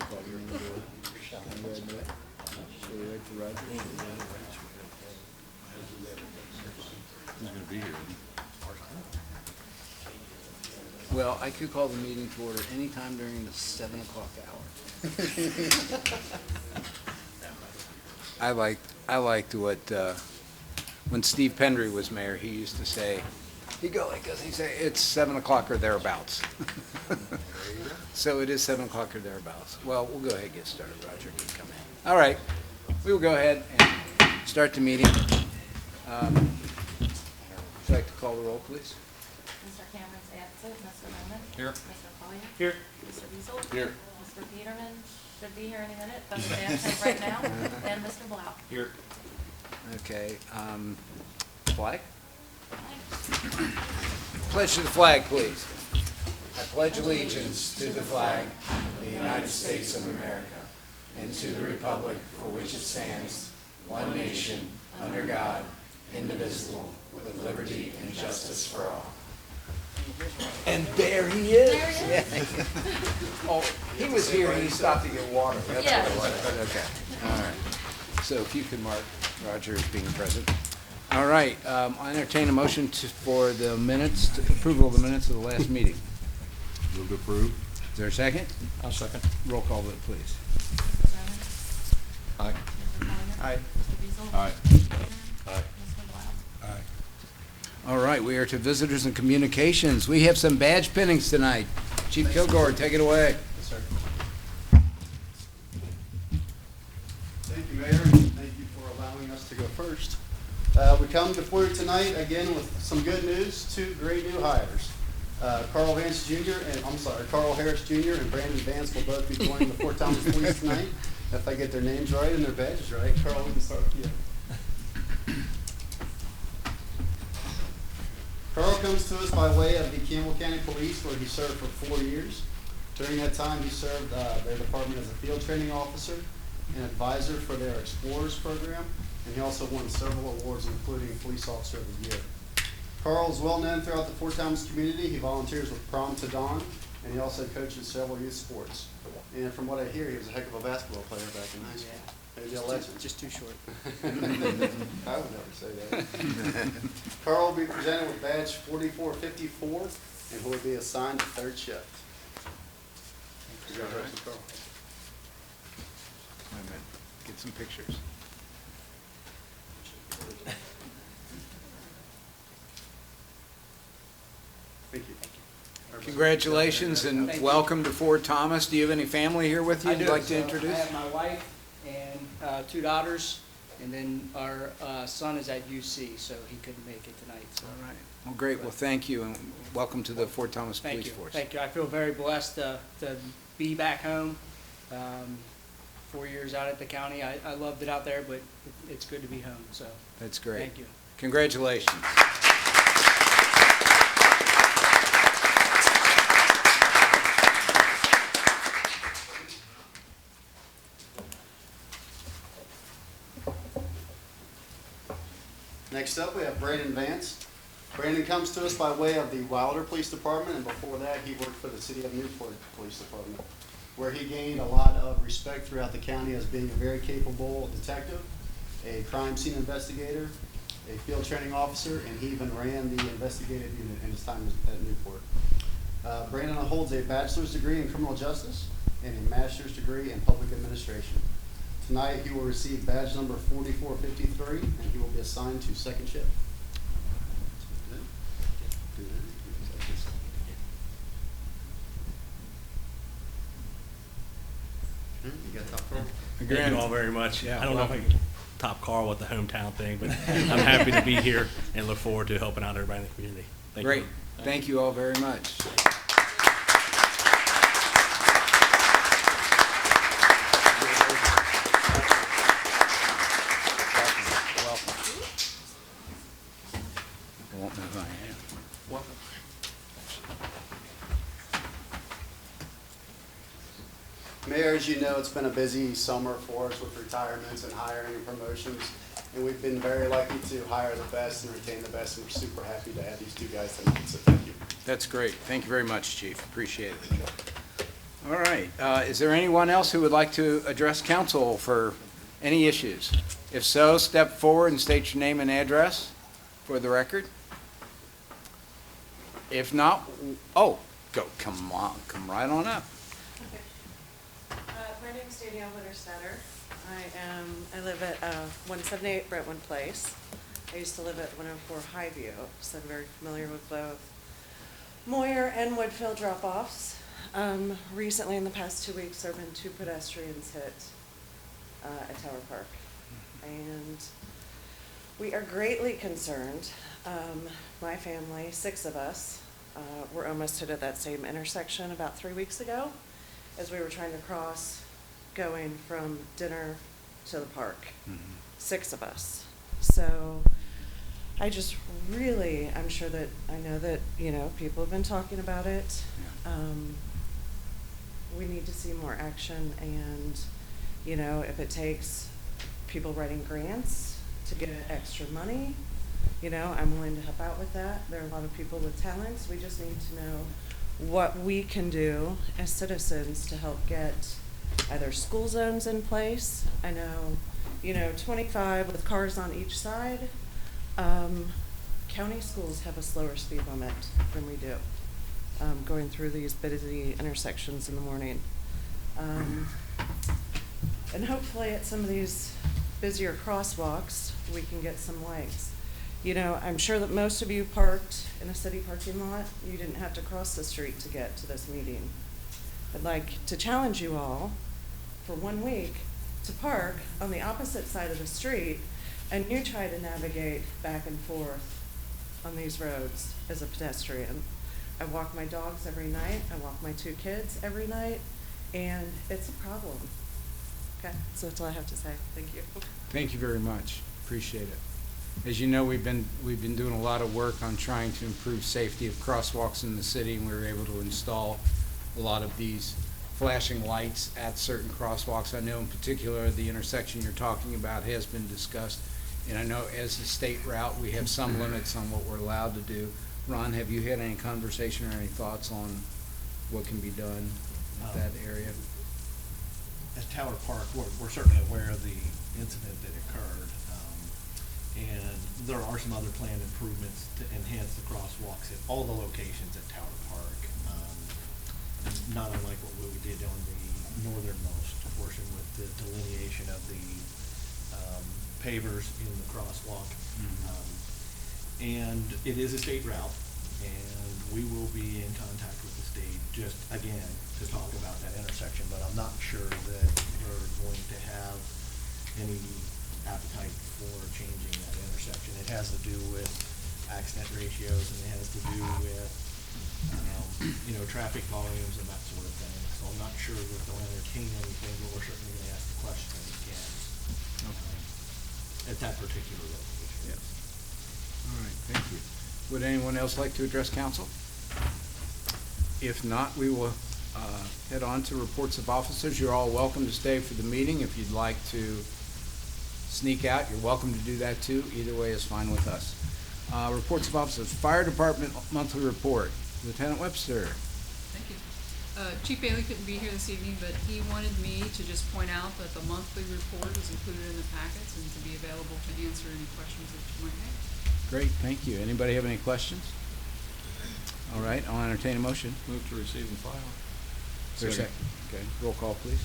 call the meeting to order. I'm Brad Miller. Should we wait for Roger? Who's gonna be here? Well, I could call the meeting to order anytime during the 7 o'clock hour. I liked what, when Steve Pendry was mayor, he used to say, he'd go like this, he'd say, it's 7 o'clock or thereabouts. So it is 7 o'clock or thereabouts. Well, we'll go ahead and get started. Roger can come in. All right, we will go ahead and start the meeting. Would you like to call the roll, please? Mr. Cameron's absent. Mr. Bowman? Here. Mr. Collier? Here. Mr. Beazle? Here. Mr. Peterman should be here any minute, but is absent right now. And Mr. Blau. Here. Okay, flag? Pledge to the flag, please. I pledge allegiance to the flag of the United States of America and to the republic for which it stands, one nation, under God, indivisible, with liberty and justice for all. And there he is. There he is. Yeah. Oh, he was here and he stopped to get water. That's Yeah. what it was. Okay, all right. So if you could mark Roger as being present. All right, I entertain a motion for the minutes, approval of the minutes of the last meeting. Move to approve. Is there a second? I'll second. Roll call vote, please. Mr. Bowman? Aye. Mr. Collier? Aye. Mr. Beazle? Aye. Mr. Peterman? Aye. Mr. Blau? Aye. All right, we are to visitors and communications. We have some badge pinnings tonight. Chief Kilgore, take it away. Yes, sir. Thank you, Mayor, and thank you for allowing us to go first. We come before you tonight again with some good news, two great new hires. Carl Harris Jr. and Brandon Vance will both be joining the Fort Thomas Police tonight. If I get their names right and their badges right, Carl, we can start with you. Carl comes to us by way of the Campbell County Police, where he served for 4 years. During that time, he served their department as a field training officer and advisor for their Explorers program, and he also won several awards, including Police Officer of the Year. Carl is well known throughout the Fort Thomas community. He volunteers with Prom to Dawn, and he also coaches several youth sports. And from what I hear, he was a heck of a basketball player back in high school. Maybe a legend. Just too short. I would never say that. Carl will be presented with badge 4454, and he will be assigned to third shift. Congratulations, Carl. Wait a minute, get some pictures. Thank you. Congratulations and Thank you. welcome to Fort Thomas. Do you have any family here with you I you'd do. like to So introduce? I have my wife and 2 daughters, and then our son is at UC, so he couldn't make it tonight. So All right. Well, great. Well, thank you and welcome to the Fort Thomas thank Police you. Force. Thank you. I feel very blessed to be back home. 4 years out at the county. I loved it out there, but it's good to be home. So That's great. thank you. Congratulations. Next up, we have Brandon Vance. Brandon comes to us by way of the Wilder Police Department, and before that, he worked for the City of Newport Police Department, where he gained a lot of respect throughout the county as being a very capable detective, a crime scene investigator, a field training officer, and he even ran the investigative unit in his time at Newport. Brandon holds a bachelor's degree in criminal justice and a master's degree in public administration. Tonight, he will receive badge number 4453, and he will be assigned to second shift. You got top Carl? Thank you all very much. Yeah, I don't know if I can top Carl with the hometown thing, but I'm happy to be here and look forward to helping out everybody in the community. Thank Great. you. Thank you all very much. I won't move my hand. Mayor, as you know, it's been a busy summer for us with retirements and hiring and promotions, and we've been very lucky to hire the best and retain the best, and we're super happy to have these two guys tonight, so thank you. That's great. Thank you very much, Chief. Appreciate it. All right. Is there anyone else who would like to address council for any issues? If so, step forward and state your name and address for the record. If not, come on, come right on up. My name's Danielle Winterstetter. I live at 178 Brentwood Place. I used to live at 104 Highview, so I'm very familiar with both Moyer and Woodfield drop-offs. Recently, in the past 2 weeks, there have been 2 pedestrians hit at Tower Park. And we are greatly concerned. My family, 6 of us, were almost hit at that same intersection about 3 weeks ago as we were trying to cross going from dinner to the park. 6 of us. So I just really, I'm sure that, I know that, people have been talking about it. We need to see more action and, if it takes people writing grants to get extra money, I'm willing to help out with that. There are a lot of people with talents. We just need to know what we can do as citizens to help get either school zones in place. I know, 25 with cars on each side. County schools have a slower speed limit than we do, going through these busy intersections in the morning. And hopefully at some of these busier crosswalks, we can get some lights. I'm sure that most of you parked in a city parking lot. You didn't have to cross the street to get to this meeting. I'd like to challenge you all for 1 week to park on the opposite side of the street and you try to navigate back and forth on these roads as a pedestrian. I walk my dogs every night. I walk my 2 kids every night, and it's a problem. Okay, so that's all I have to say. Thank you. Thank you very much. Appreciate it. As you know, we've been doing a lot of work on trying to improve safety of crosswalks in the city, and we were able to install a lot of these flashing lights at certain crosswalks. I know in particular the intersection you're talking about has been discussed, and I know as a state route we have some limits on what we're allowed to do. Ron, have you had any conversation or any thoughts on what can be done with that area? At Tower Park, we're certainly aware of the incident that occurred, and there are some other planned improvements to enhance the crosswalks at all the locations at Tower Park, not unlike what we did on the northernmost portion with the delineation of the pavers in the crosswalk. And it is a state route, and we will be in contact with the state just, again, to talk about that intersection, but I'm not sure that we're going to have any appetite for changing that intersection. It has to do with accident ratios, and it has to do with, traffic volumes and that sort of thing. So I'm not sure that they'll entertain anything, but we're certainly going to ask the question again. At that particular location. Yes. All right, thank you. Would anyone else like to address council? If not, we will head on to reports of officers. You're all welcome to stay for the meeting. If you'd like to sneak out, you're welcome to do that too. Either way is fine with us. Reports of officers. Fire Department monthly report. Lieutenant Webster. Thank you. Chief Bailey couldn't be here this evening, but he wanted me to just point out that the monthly report is included in the packets and to be available to answer any questions that you might have. Great, thank you. Anybody have any questions? All right, I'll entertain a motion. Move to receive and file. Is there a second? Okay, roll call, please.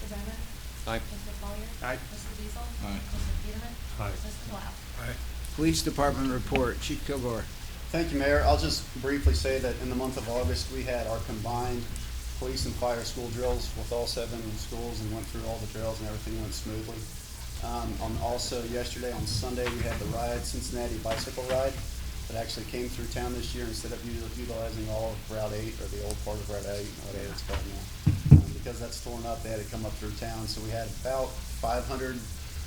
Mr. Bennett? Aye. Mr. Collier? Aye. Mr. Diesel? Aye. Mr. Peterman? Aye. Mr. Blau? Police Department report. Chief Kilgore. Thank you, Mayor. I'll just briefly say that in the month of August, we had our combined police and fire school drills with all 7 schools and went through all the drills and everything went smoothly. Also yesterday on Sunday, we had the Ride Cincinnati bicycle ride that actually came through town this year instead of utilizing all of Route 8 or the old part of Route 8, whatever it's called now. Because that's torn up, they had to come up through town. So we had about 500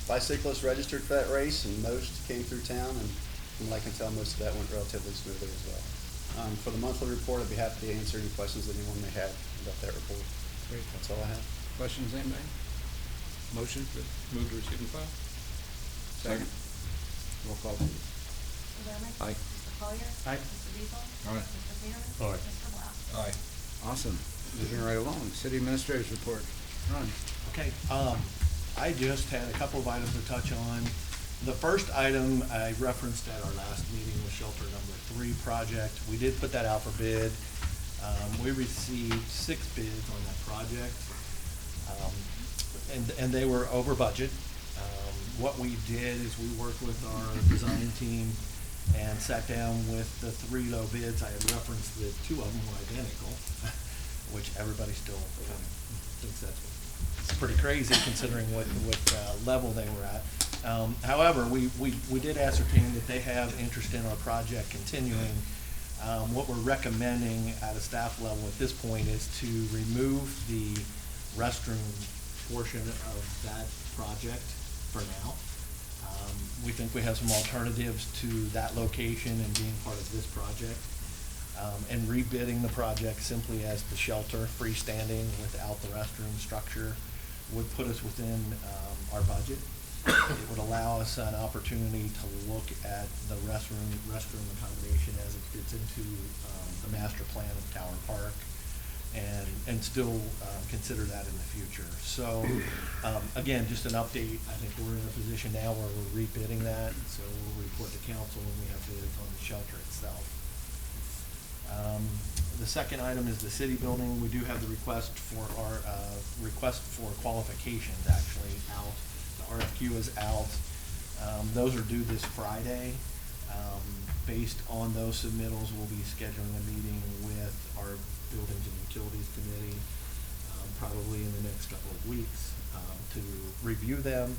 bicyclists registered for that race, and most came through town, and from what I can tell, most of that went relatively smoothly as well. For the monthly report, I'd be happy to answer any questions that anyone may have about that report. Great. That's all I have. Questions, anybody? Motion? Move to receive and file. Second. Roll call, please. Mr. Bennett? Aye. Mr. Collier? Aye. Mr. Diesel? Aye. Mr. Peterman? Aye. Mr. Blau? Aye. Awesome. Moving right along, city administrator's report. Ron? Okay, I just had a couple of items to touch on. The first item I referenced at our last meeting was shelter number 3 project. We did put that out for bid. We received 6 bids on that project, and they were over budget. What we did is we worked with our design team and sat down with the 3 low bids. I had referenced that 2 of them were identical, which everybody still kind of thinks that's pretty crazy considering what level they were at. However, we did ascertain that they have interest in our project continuing. What we're recommending at a staff level at this point is to remove the restroom portion of that project for now. We think we have some alternatives to that location and being part of this project. And rebidding the project simply as the shelter, freestanding without the restroom structure, would put us within our budget. It would allow us an opportunity to look at the restroom accommodation as it fits into the master plan of Tower Park and still consider that in the future. So again, just an update. I think we're in a position now where we're rebidding that, so we'll report to council when we have bids on the shelter itself. The second item is the city building. We do have the request for our request for qualifications actually out. The RFQ is out. Those are due this Friday. Based on those submittals, we'll be scheduling a meeting with our Buildings and Utilities Committee probably in the next couple of weeks to review them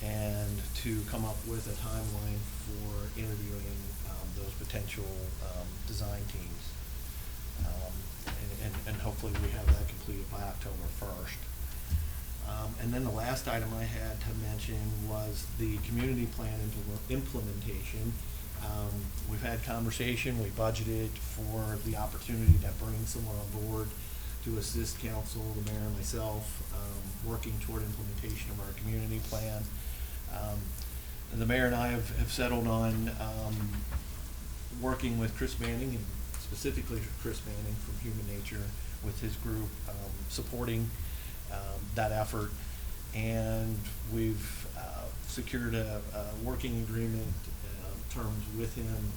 and to come up with a timeline for interviewing those potential design teams. And hopefully we have that completed by October 1st. And then the last item I had to mention was the community plan implementation. We've had conversation, we budgeted for the opportunity to bring someone on board to assist council, the mayor and myself, working toward implementation of our community plan. The mayor and I have settled on working with Chris Manning, and specifically Chris Manning from Human Nature with his group, supporting that effort. And we've secured a working agreement, terms with him,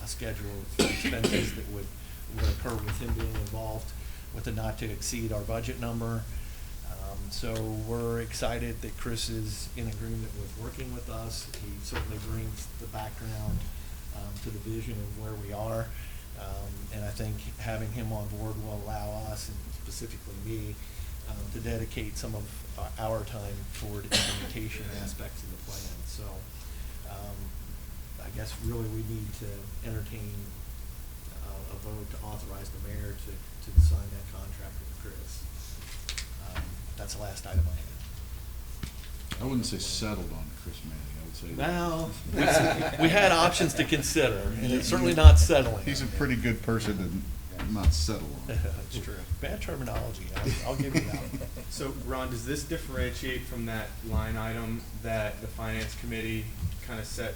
a schedule of expenses that would occur with him being involved, with a not to exceed our budget number. So we're excited that Chris is in agreement with working with us. He certainly brings the background to the vision of where we are. And I think having him on board will allow us, and specifically me, to dedicate some of our time toward implementation aspects of the plan. So I guess really we need to entertain a vote to authorize the mayor to sign that contract with Chris. That's the last item I had. I wouldn't say settled on Chris Manning, I would say. Well, we had options to consider, and it's certainly not settling. He's a pretty good person to not settle on. That's true. Bad terminology, I'll give you that. So, Ron, does this differentiate from that line item that the finance committee kind of set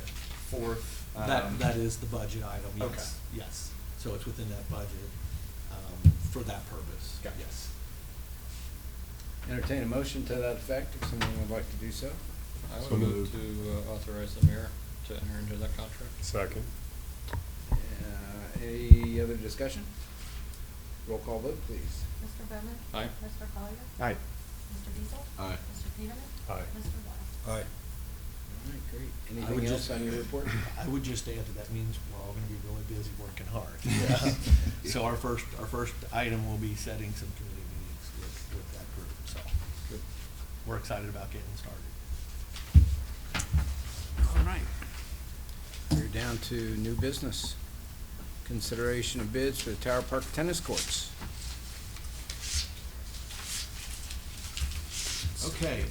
forth? That is the budget item, yes. Okay. Yes. So it's within that budget for that purpose. Gotcha. Yes. Entertain a motion to that effect, if someone would like to do so. I So would move moved. to authorize the mayor to enter into that contract. Second. Any other discussion? Roll call vote, please. Mr. Bowman? Aye. Mr. Collier? Aye. Mr. Diesel? Aye. Mr. Peterman? Aye. Mr. West? Aye. All right, great. I would Anything else just- on your report? I would just add that means we're all gonna be really busy working hard. So our first item will be setting some committee meetings with that group, so. Good. We're excited about getting started. All right. We're down to new business. Consideration of bids for the Tower Park tennis courts. Okay,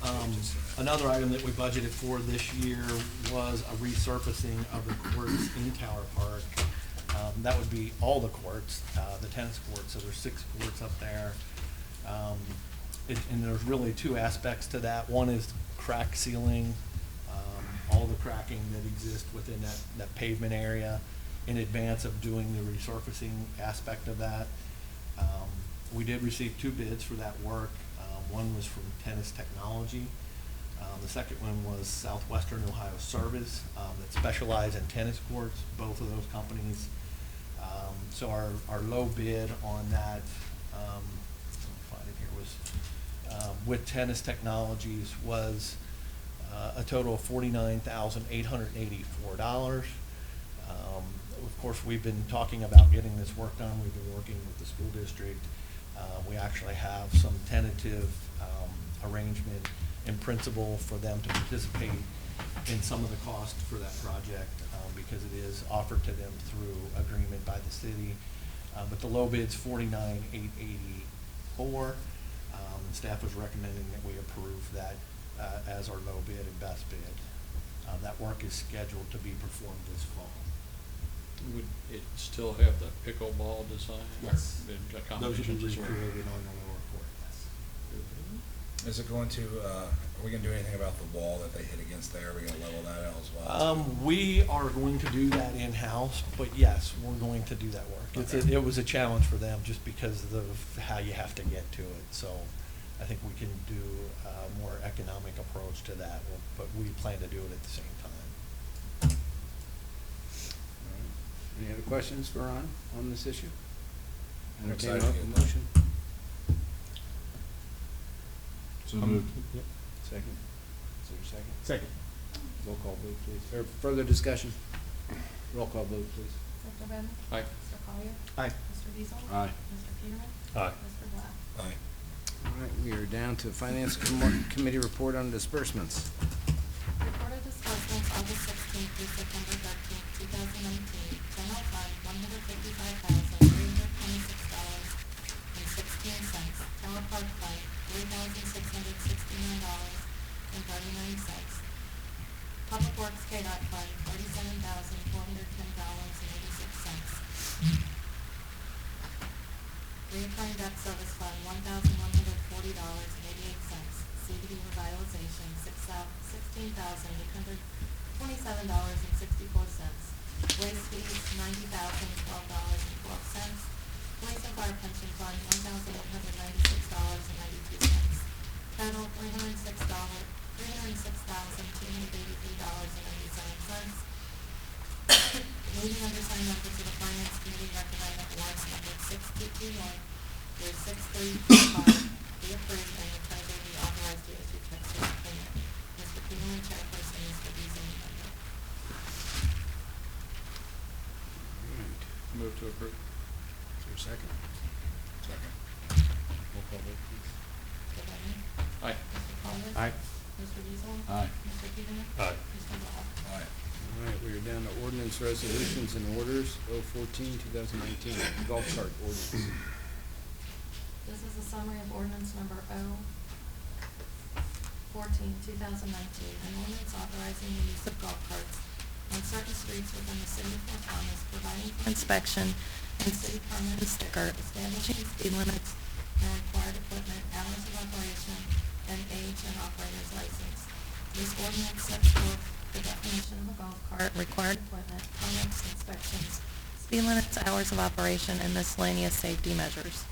another item that we budgeted for this year was a resurfacing of the courts in Tower Park. That would be all the courts, the tennis courts, so there's 6 courts up there. And there's really 2 aspects to that. One is crack sealing, all the cracking that exists within that pavement area in advance of doing the resurfacing aspect of that. We did receive 2 bids for that work. One was from Tennis Technology. The second one was Southwestern Ohio Service that specialize in tennis courts, both of those companies. So our low bid on that, let me find it here, was with Tennis Technologies was a total of $49,884. Of course, we've been talking about getting this work done. We've been working with the school district. We actually have some tentative arrangement in principle for them to participate in some of the cost for that project because it is offered to them through agreement by the city. But the low bid's $49,884. Staff was recommending that we approve that as our low bid and best bid. That work is scheduled to be performed this fall. Would it still have the pickleball design? or Yes. the Those will be accommodations as well? recreated on the lower court, yes. Is it going to, are we gonna do anything about the wall that they hit against there? Are we gonna level that out as well? We are going to do that in-house, but yes, we're going to do that work. Okay. It was a challenge for them just because of how you have to get to it. So I think we can do a more economic approach to that, but we plan to do it at the same time. Any other questions for Ron on this issue? I'm Entertain excited to a get that. motion. So moved. Second. Is there a second? Second. Roll call vote, please. Or further discussion? Roll call vote, please. Mr. Bowman? Aye. Mr. Collier? Aye. Mr. Diesel? Aye. Mr. Peterman? Aye. Mr. Blau? Aye. All right, we are down to Finance Committee report on disbursements. Reported disbursements August 16th through September 13th, 2019. General fund, $155,326.16. Tower Park Fund, $3,669.39. Public Works KDOT Fund, $37,410.86. Reoccurring Debt Service Fund, $1,140.88. CDD Revitalization, $16,827.64. Waste fees, $90,012.12. Police and Fire Pension Fund, $1,896.92. Total, $306,283.97. Moving undersigned members of the Finance Committee recommend that warrants numbered 6221 through 6325 be approved and the treasurer be authorized to issue checks for payment. Mr. Peterman, chairperson, Mr. Beasley, member. Move to approve. Is there a second? Second. Roll call vote, please. Mr. Bowman? Aye. Mr. Collier? Aye. Mr. Diesel? Aye. Mr. Peterman? Aye. Mr. Blau? Aye. All right, we are down to ordinance resolutions and orders, 014-2019, golf cart ordinance. This is a summary of ordinance number 014-2019, an ordinance authorizing the use of golf carts on certain streets within the city of Fort Thomas, providing for inspection and city permit and sticker, establishing speed limits and required equipment, hours of operation, and age and operator's license. This ordinance sets forth the definition of a golf cart, required equipment, permits, inspections, speed limits, hours of operation, and miscellaneous safety measures.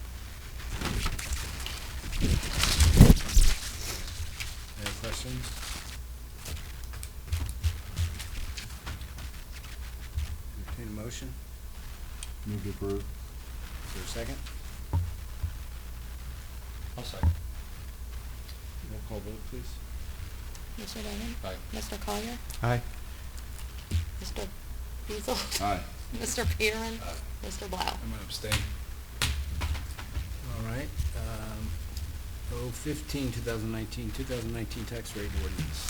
Any questions? Entertain a motion? Move to approve. Is there a second? I'll second. Roll call vote, please. Mr. Bowman? Aye. Mr. Collier? Aye. Mr. Beazle? Aye. Mr. Peterman? Mr. Blau? I'm gonna abstain. All right, 015-2019, 2019 tax rate ordinance.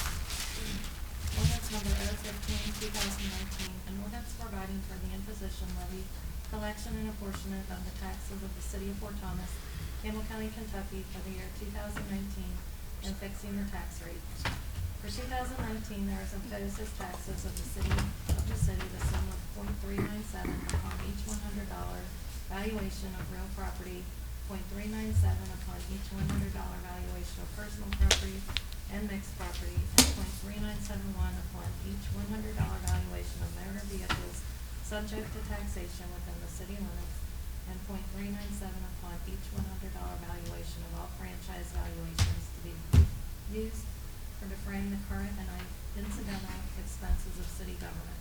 Ordinance number 015-2019, an ordinance providing for the imposition, levy, collection, and apportionment of the taxes of the city of Fort Thomas, Campbell County, Kentucky for the year 2019, and fixing the tax rate. For 2019, there is imposed as taxes of the city, the sum of .397 upon each $100 valuation of real property, .397 upon each $100 valuation of personal property and mixed property, and .3971 upon each $100 valuation of motor vehicles subject to taxation within the city limits, and .397 upon each $100 valuation of all franchise valuations to be used for defraying the current and incidental expenses of city government.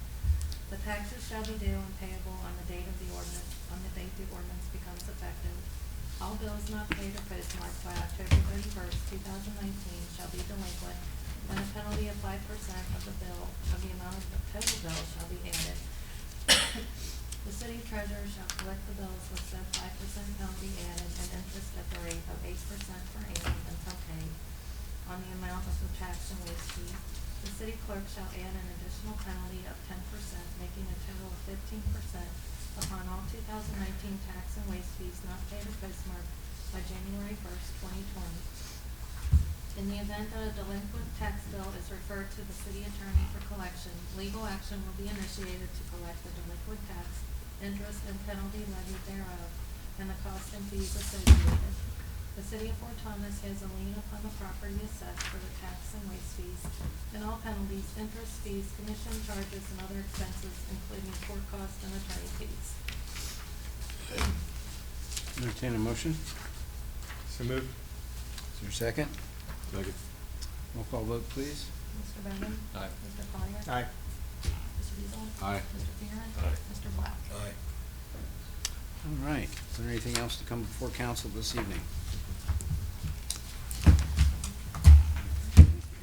The taxes shall be due and payable on the date the ordinance becomes effective. All bills not paid or postmarked by October 31st, 2019 shall be delinquent, and a penalty of 5% of the bill, of the amount of the total bill shall be added. The city treasurer shall collect the bills with said 5% penalty added and interest at the rate of 8% per annum until paid on the amount of the tax and waste fee. The city clerk shall add an additional penalty of 10%, making a total of 15% upon all 2019 tax and waste fees not paid or postmarked by January 1st, 2020. In the event that a delinquent tax bill is referred to the city attorney for collection, legal action will be initiated to collect the delinquent tax, interest, and penalty levied thereof, and the costs and fees associated. The city of Fort Thomas has a lien upon the property assessed for the tax and waste fees, and all penalties, interest, fees, commission charges, and other expenses, including court costs and attorney fees. Entertain a motion. So moved. Is there a second? Second. Roll call vote, please. Mr. Bowman? Aye. Mr. Collier? Aye. Mr. Beazle? Aye. Mr. Fearon? Aye. Mr. Black? Aye. All right. Is there anything else to come before council this evening?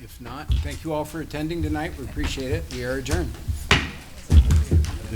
If not, thank you all for attending tonight. We appreciate it. We are adjourned.